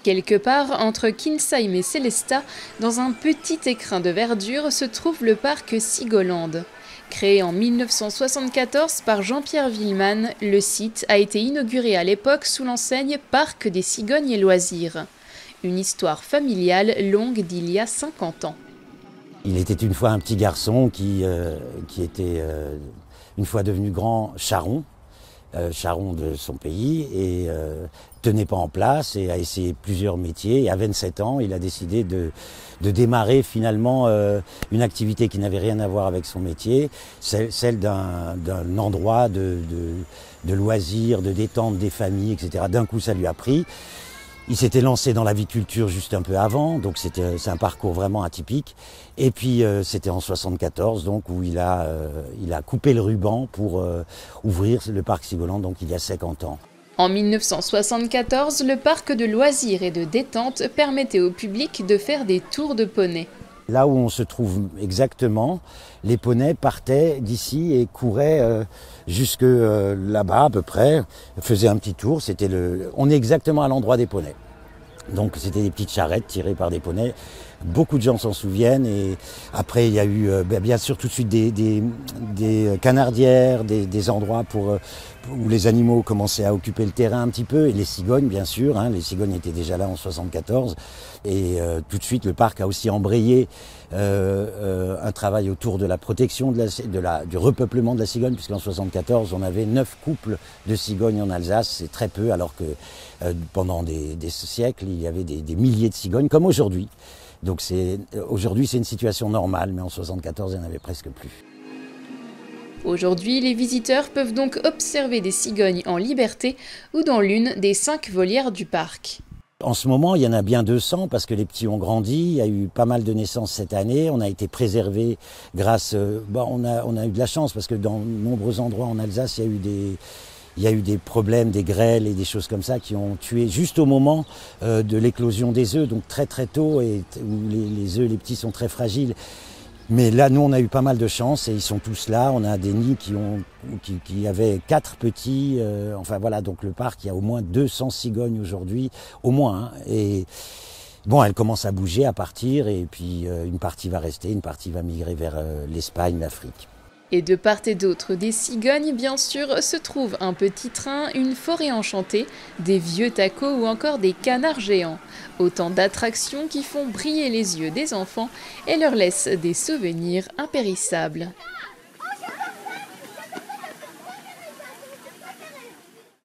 Quelque part entre Kinsheim et Sélestat, dans un petit écrin de verdure, se trouve le parc Sigoland. Créé en 1974 par Jean-Pierre Villeman, le site a été inauguré à l'époque sous l'enseigne Parc des Cigognes et Loisirs. Une histoire familiale longue d'il y a 50 ans. Il était une fois un petit garçon qui était une fois devenu grand charron. Charron de son pays et tenait pas en place et a essayé plusieurs métiers. Et à 27 ans, il a décidé de démarrer finalement une activité qui n'avait rien à voir avec son métier, celle d'un endroit de loisirs, de détente des familles, etc. D'un coup, ça lui a pris. Il s'était lancé dans l'aviculture juste un peu avant, donc c'est un parcours vraiment atypique. Et puis c'était en 74, donc où il a coupé le ruban pour ouvrir le parc Sigoland, donc il y a 50 ans. En 1974, le parc de loisirs et de détente permettait au public de faire des tours de poney. Là où on se trouve exactement, les poneys partaient d'ici et couraient jusque là-bas à peu près, faisaient un petit tour. On est exactement à l'endroit des poneys. Donc c'était des petites charrettes tirées par des poneys. Beaucoup de gens s'en souviennent et après il y a eu bien sûr tout de suite des canardières, des endroits où les animaux commençaient à occuper le terrain un petit peu et les cigognes bien sûr, les cigognes étaient déjà là en 74 et tout de suite le parc a aussi embrayé un travail autour de la protection du repeuplement de la cigogne puisqu'en 74 on avait 9 couples de cigognes en Alsace, c'est très peu alors que pendant des siècles il y avait des milliers de cigognes comme aujourd'hui. Donc aujourd'hui c'est une situation normale, mais en 74 il n'y en avait presque plus. Aujourd'hui, les visiteurs peuvent donc observer des cigognes en liberté ou dans l'une des 5 volières du parc. En ce moment, il y en a bien 200 parce que les petits ont grandi, il y a eu pas mal de naissances cette année, on a été préservés grâce... on a eu de la chance parce que dans de nombreux endroits en Alsace, il y a eu des problèmes, des grêles et des choses comme ça qui ont tué juste au moment de l'éclosion des œufs, donc très très tôt, et où les œufs, les petits sont très fragiles. Mais là, nous, on a eu pas mal de chance et ils sont tous là. On a des nids qui avaient 4 petits. Enfin voilà, donc le parc, il y a au moins 200 cigognes aujourd'hui, au moins. Et bon, elles commencent à bouger, à partir, et puis une partie va rester, une partie va migrer vers l'Espagne, l'Afrique. Et de part et d'autre des cigognes, bien sûr, se trouve un petit train, une forêt enchantée, des vieux tacos ou encore des canards géants. Autant d'attractions qui font briller les yeux des enfants et leur laissent des souvenirs impérissables.